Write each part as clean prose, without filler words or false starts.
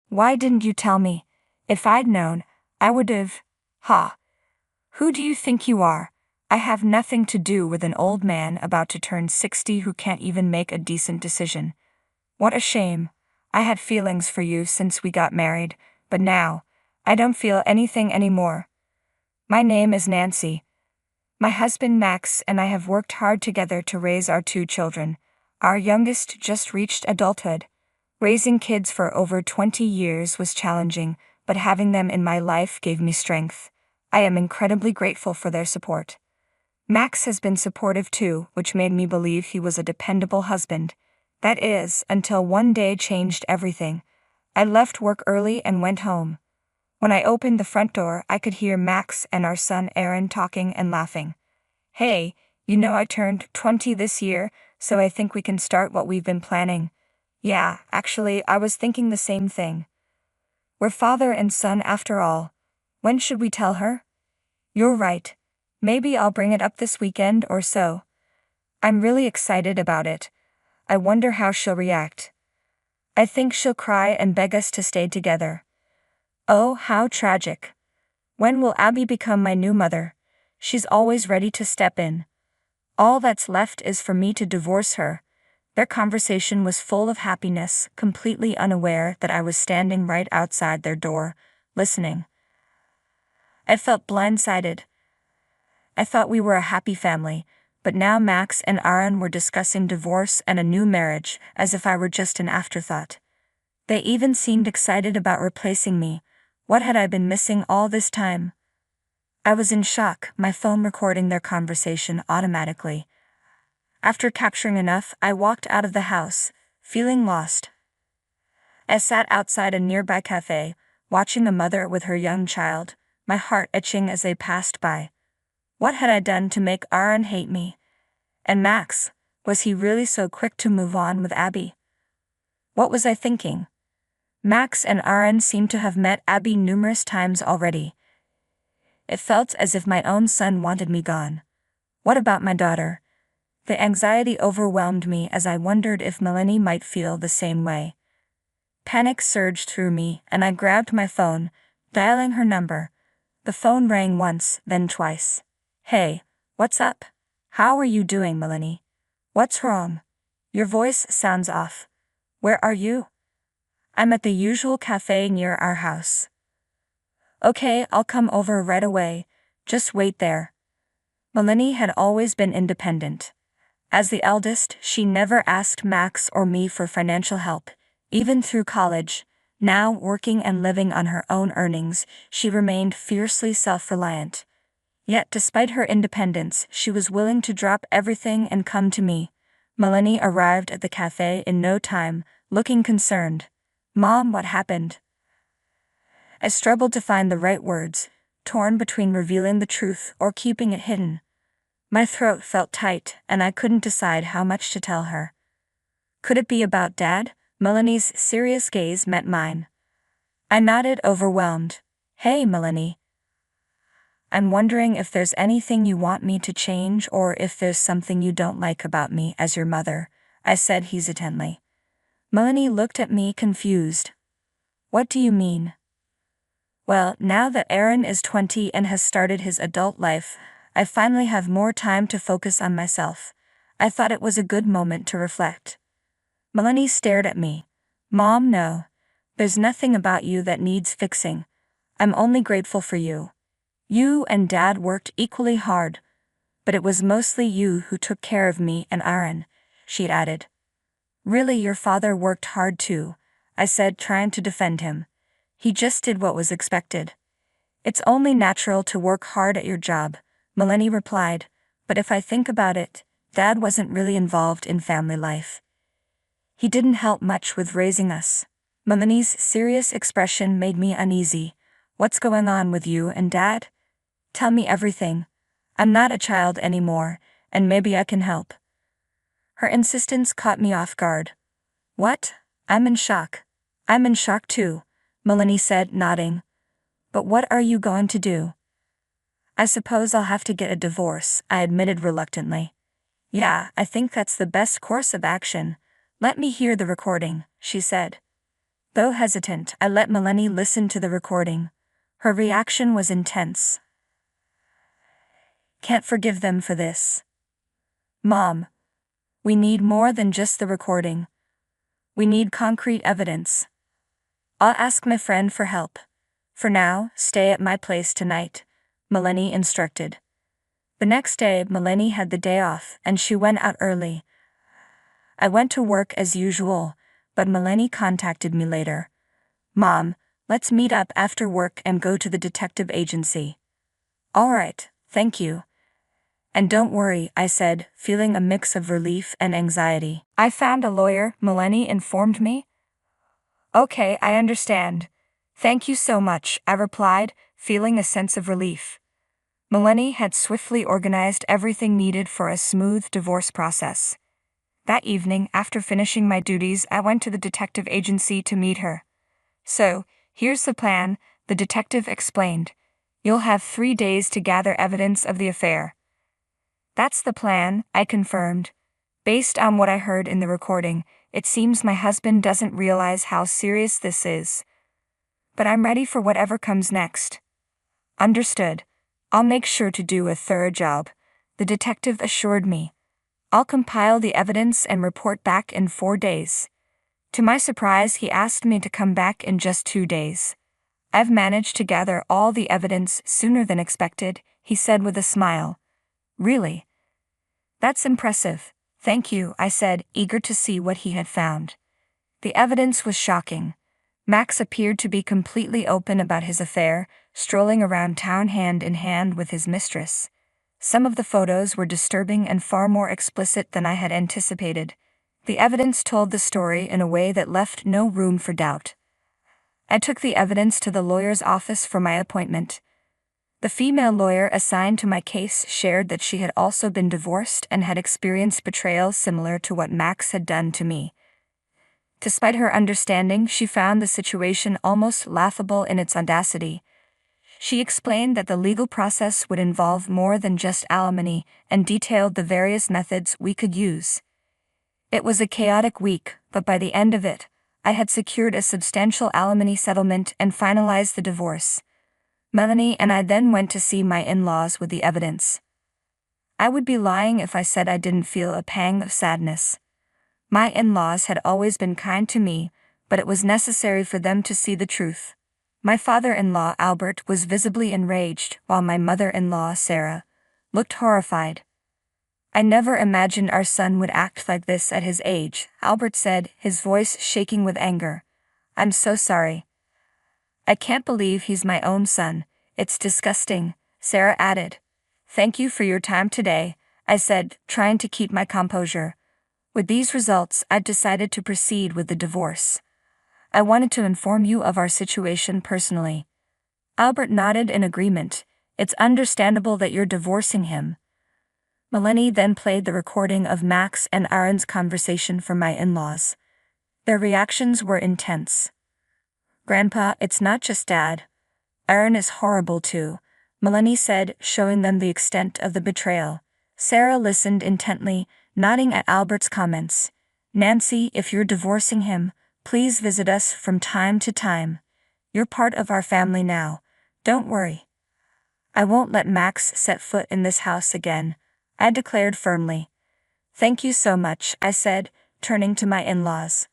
Why didn't you tell me? If I'd known, I would've. Ha. Who do you think you are? I have nothing to do with an old man about to turn 60 who can't even make a decent decision. What a shame. I had feelings for you since we got married, but now, I don't feel anything anymore. My name is Nancy. My husband Max and I have worked hard together to raise our 2 children. Our youngest just reached adulthood. Raising kids for over 20 years was challenging, but having them in my life gave me strength. I am incredibly grateful for their support. Max has been supportive too, which made me believe he was a dependable husband. That is, until one day changed everything. I left work early and went home. When I opened the front door, I could hear Max and our son Aaron talking and laughing. Hey, I turned 20 this year, so I think we can start what we've been planning. Yeah, actually, I was thinking the same thing. We're father and son after all. When should we tell her? You're right. Maybe I'll bring it up this weekend or so. I'm really excited about it. I wonder how she'll react. I think she'll cry and beg us to stay together. Oh, how tragic. When will Abby become my new mother? She's always ready to step in. All that's left is for me to divorce her. Their conversation was full of happiness, completely unaware that I was standing right outside their door, listening. I felt blindsided. I thought we were a happy family, but now Max and Aaron were discussing divorce and a new marriage as if I were just an afterthought. They even seemed excited about replacing me. What had I been missing all this time? I was in shock, my phone recording their conversation automatically. After capturing enough, I walked out of the house, feeling lost. I sat outside a nearby cafe, watching a mother with her young child, my heart itching as they passed by. What had I done to make Aaron hate me? And Max, was he really so quick to move on with Abby? What was I thinking? Max and Aaron seemed to have met Abby numerous times already. It felt as if my own son wanted me gone. What about my daughter? The anxiety overwhelmed me as I wondered if Melanie might feel the same way. Panic surged through me, and I grabbed my phone, dialing her number. The phone rang once, then twice. Hey, what's up? How are you doing, Melanie? What's wrong? Your voice sounds off. Where are you? I'm at the usual cafe near our house. Okay, I'll come over right away. Just wait there. Melanie had always been independent. As the eldest, she never asked Max or me for financial help, even through college. Now, working and living on her own earnings, she remained fiercely self-reliant. Yet, despite her independence, she was willing to drop everything and come to me. Melanie arrived at the cafe in no time, looking concerned. Mom, what happened? I struggled to find the right words, torn between revealing the truth or keeping it hidden. My throat felt tight, and I couldn't decide how much to tell her. Could it be about Dad? Melanie's serious gaze met mine. I nodded, overwhelmed. Hey, Melanie. I'm wondering if there's anything you want me to change or if there's something you don't like about me as your mother, I said hesitantly. Melanie looked at me confused. What do you mean? Well, now that Aaron is 20 and has started his adult life, I finally have more time to focus on myself. I thought it was a good moment to reflect. Melanie stared at me. Mom, no. There's nothing about you that needs fixing. I'm only grateful for you. You and Dad worked equally hard, but it was mostly you who took care of me and Aaron, she added. Really, your father worked hard too, I said, trying to defend him. He just did what was expected. It's only natural to work hard at your job, Melanie replied, but if I think about it, Dad wasn't really involved in family life. He didn't help much with raising us. Melanie's serious expression made me uneasy. What's going on with you and Dad? Tell me everything. I'm not a child anymore, and maybe I can help. Her insistence caught me off guard. What? I'm in shock. I'm in shock too, Melanie said, nodding. But what are you going to do? I suppose I'll have to get a divorce, I admitted reluctantly. Yeah, I think that's the best course of action. Let me hear the recording, she said. Though hesitant, I let Melanie listen to the recording. Her reaction was intense. Can't forgive them for this. Mom, we need more than just the recording. We need concrete evidence. I'll ask my friend for help. For now, stay at my place tonight, Melanie instructed. The next day, Melanie had the day off, and she went out early. I went to work as usual, but Melanie contacted me later. Mom, let's meet up after work and go to the detective agency. All right, thank you. And don't worry, I said, feeling a mix of relief and anxiety. I found a lawyer, Melanie informed me. Okay, I understand. Thank you so much, I replied, feeling a sense of relief. Melanie had swiftly organized everything needed for a smooth divorce process. That evening, after finishing my duties, I went to the detective agency to meet her. So, here's the plan, the detective explained. You'll have 3 days to gather evidence of the affair. That's the plan, I confirmed. Based on what I heard in the recording, it seems my husband doesn't realize how serious this is. But I'm ready for whatever comes next. Understood. I'll make sure to do a thorough job, the detective assured me. I'll compile the evidence and report back in 4 days. To my surprise, he asked me to come back in just 2 days. I've managed to gather all the evidence sooner than expected, he said with a smile. Really? That's impressive. Thank you, I said, eager to see what he had found. The evidence was shocking. Max appeared to be completely open about his affair, strolling around town hand in hand with his mistress. Some of the photos were disturbing and far more explicit than I had anticipated. The evidence told the story in a way that left no room for doubt. I took the evidence to the lawyer's office for my appointment. The female lawyer assigned to my case shared that she had also been divorced and had experienced betrayal similar to what Max had done to me. Despite her understanding, she found the situation almost laughable in its audacity. She explained that the legal process would involve more than just alimony and detailed the various methods we could use. It was a chaotic week, but by the end of it, I had secured a substantial alimony settlement and finalized the divorce. Melanie and I then went to see my in-laws with the evidence. I would be lying if I said I didn't feel a pang of sadness. My in-laws had always been kind to me, but it was necessary for them to see the truth. My father-in-law, Albert, was visibly enraged, while my mother-in-law, Sarah, looked horrified. I never imagined our son would act like this at his age, Albert said, his voice shaking with anger. I'm so sorry. I can't believe he's my own son. It's disgusting, Sarah added. Thank you for your time today, I said, trying to keep my composure. With these results, I'd decided to proceed with the divorce. I wanted to inform you of our situation personally. Albert nodded in agreement. It's understandable that you're divorcing him. Melanie then played the recording of Max and Aaron's conversation for my in-laws. Their reactions were intense. Grandpa, it's not just Dad. Aaron is horrible too, Melanie said, showing them the extent of the betrayal. Sarah listened intently, nodding at Albert's comments. Nancy, if you're divorcing him, please visit us from time to time. You're part of our family now. Don't worry. I won't let Max set foot in this house again, I declared firmly. Thank you so much, I said, turning to my in-laws.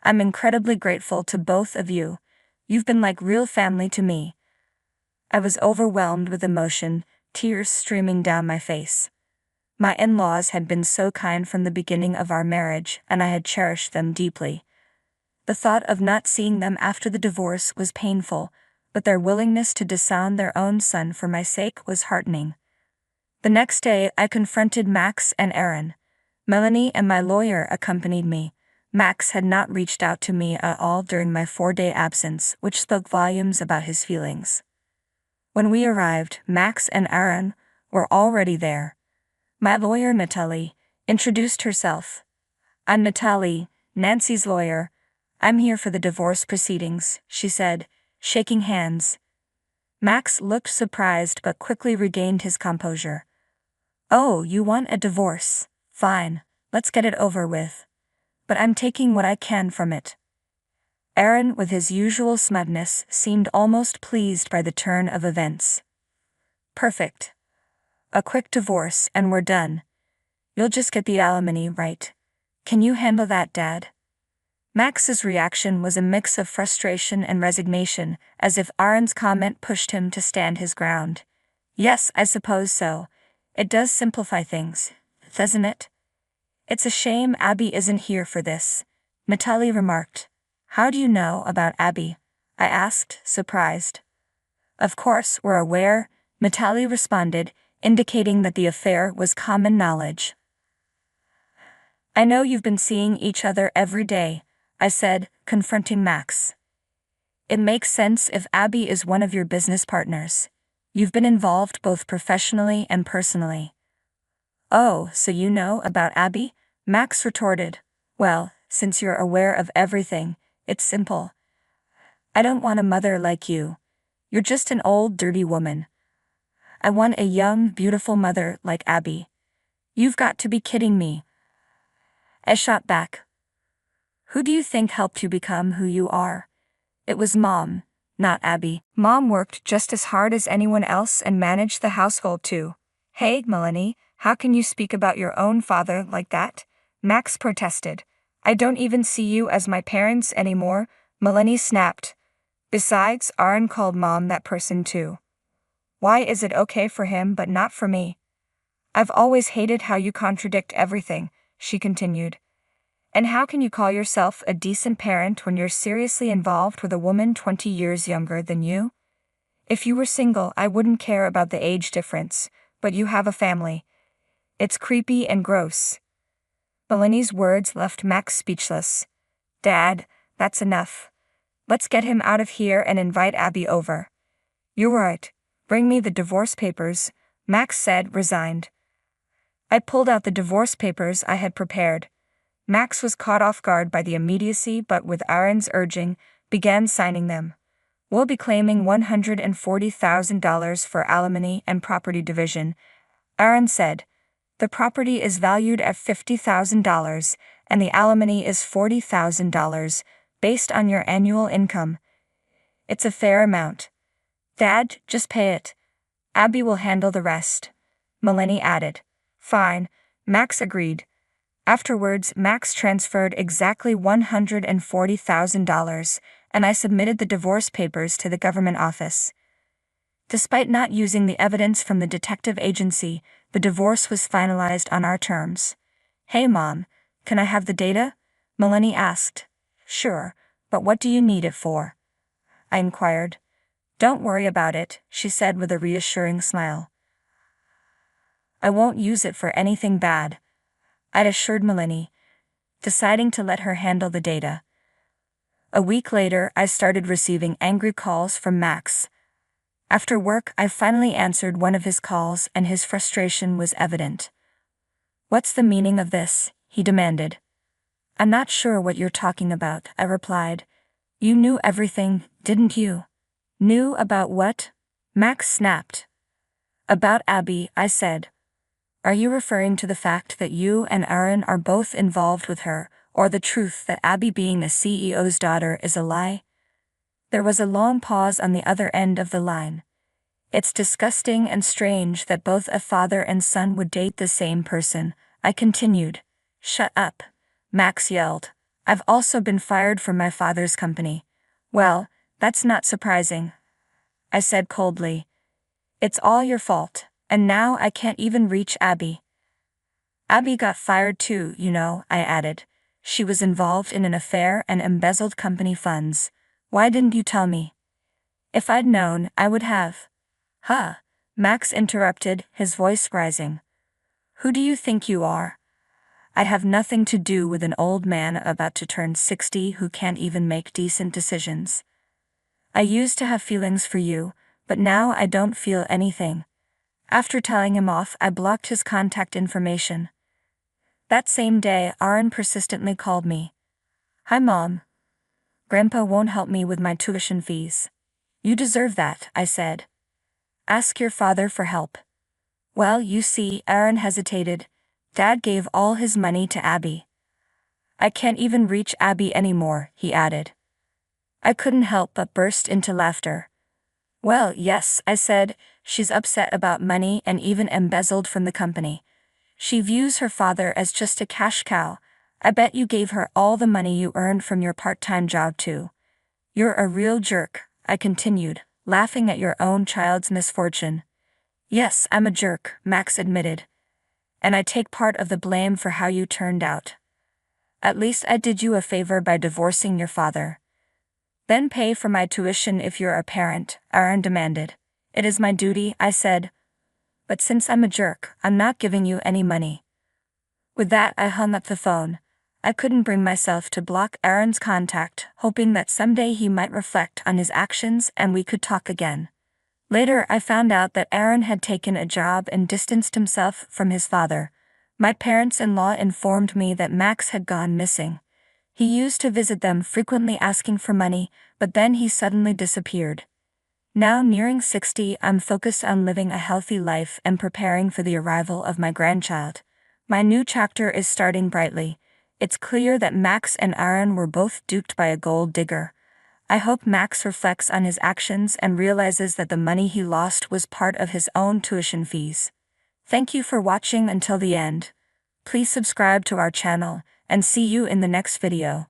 I'm incredibly grateful to both of you. You've been like real family to me. I was overwhelmed with emotion, tears streaming down my face. My in-laws had been so kind from the beginning of our marriage, and I had cherished them deeply. The thought of not seeing them after the divorce was painful, but their willingness to disown their own son for my sake was heartening. The next day, I confronted Max and Aaron. Melanie and my lawyer accompanied me. Max had not reached out to me at all during my 4-day absence, which spoke volumes about his feelings. When we arrived, Max and Aaron were already there. My lawyer, Natalie, introduced herself. I'm Natalie, Nancy's lawyer. I'm here for the divorce proceedings, she said, shaking hands. Max looked surprised but quickly regained his composure. Oh, you want a divorce? Fine, let's get it over with. But I'm taking what I can from it. Aaron, with his usual smugness, seemed almost pleased by the turn of events. Perfect. A quick divorce and we're done. You'll just get the alimony, right? Can you handle that, Dad? Max's reaction was a mix of frustration and resignation, as if Aaron's comment pushed him to stand his ground. Yes, I suppose so. It does simplify things, doesn't it? It's a shame Abby isn't here for this, Mitali remarked. How do you know about Abby? I asked, surprised. Of course, we're aware, Mitali responded, indicating that the affair was common knowledge. I know you've been seeing each other every day, I said, confronting Max. It makes sense if Abby is one of your business partners. You've been involved both professionally and personally. Oh, so you know about Abby? Max retorted. Well, since you're aware of everything, it's simple. I don't want a mother like you. You're just an old, dirty woman. I want a young, beautiful mother like Abby. You've got to be kidding me. I shot back. Who do you think helped you become who you are? It was Mom, not Abby. Mom worked just as hard as anyone else and managed the household too. Hey, Melanie, how can you speak about your own father like that? Max protested. I don't even see you as my parents anymore, Melanie snapped. Besides, Aaron called Mom that person too. Why is it okay for him but not for me? I've always hated how you contradict everything, she continued. And how can you call yourself a decent parent when you're seriously involved with a woman 20 years younger than you? If you were single, I wouldn't care about the age difference, but you have a family. It's creepy and gross. Melanie's words left Max speechless. Dad, that's enough. Let's get him out of here and invite Abby over. You're right. Bring me the divorce papers, Max said, resigned. I pulled out the divorce papers I had prepared. Max was caught off guard by the immediacy, but with Aaron's urging, began signing them. We'll be claiming $140,000 for alimony and property division, Aaron said. The property is valued at $50,000, and the alimony is $40,000, based on your annual income. It's a fair amount. Dad, just pay it. Abby will handle the rest, Melanie added. Fine, Max agreed. Afterwards, Max transferred exactly $140,000, and I submitted the divorce papers to the government office. Despite not using the evidence from the detective agency, the divorce was finalized on our terms. Hey Mom, can I have the data? Melanie asked. Sure, but what do you need it for? I inquired. Don't worry about it, she said with a reassuring smile. I won't use it for anything bad, I'd assured Melanie, deciding to let her handle the data. A week later, I started receiving angry calls from Max. After work, I finally answered one of his calls and his frustration was evident. What's the meaning of this? He demanded. I'm not sure what you're talking about, I replied. You knew everything, didn't you? Knew about what? Max snapped. About Abby, I said. Are you referring to the fact that you and Aaron are both involved with her, or the truth that Abby being a CEO's daughter is a lie? There was a long pause on the other end of the line. It's disgusting and strange that both a father and son would date the same person, I continued. Shut up, Max yelled. I've also been fired from my father's company. Well, that's not surprising, I said coldly. It's all your fault, and now I can't even reach Abby. Abby got fired too, you know, I added. She was involved in an affair and embezzled company funds. Why didn't you tell me? If I'd known, I would have. Huh, Max interrupted, his voice rising. Who do you think you are? I'd have nothing to do with an old man about to turn 60 who can't even make decent decisions. I used to have feelings for you, but now I don't feel anything. After telling him off, I blocked his contact information. That same day, Aaron persistently called me. Hi Mom. Grandpa won't help me with my tuition fees. You deserve that, I said. Ask your father for help. Well, you see, Aaron hesitated. Dad gave all his money to Abby. I can't even reach Abby anymore, he added. I couldn't help but burst into laughter. Well, yes, I said, she's upset about money and even embezzled from the company. She views her father as just a cash cow. I bet you gave her all the money you earned from your part-time job too. You're a real jerk, I continued, laughing at your own child's misfortune. Yes, I'm a jerk, Max admitted. And I take part of the blame for how you turned out. At least I did you a favor by divorcing your father. Then pay for my tuition if you're a parent, Aaron demanded. It is my duty, I said. But since I'm a jerk, I'm not giving you any money. With that, I hung up the phone. I couldn't bring myself to block Aaron's contact, hoping that someday he might reflect on his actions and we could talk again. Later, I found out that Aaron had taken a job and distanced himself from his father. My parents-in-law informed me that Max had gone missing. He used to visit them frequently asking for money, but then he suddenly disappeared. Now nearing 60, I'm focused on living a healthy life and preparing for the arrival of my grandchild. My new chapter is starting brightly. It's clear that Max and Aaron were both duped by a gold digger. I hope Max reflects on his actions and realizes that the money he lost was part of his own tuition fees. Thank you for watching until the end. Please subscribe to our channel, and see you in the next video.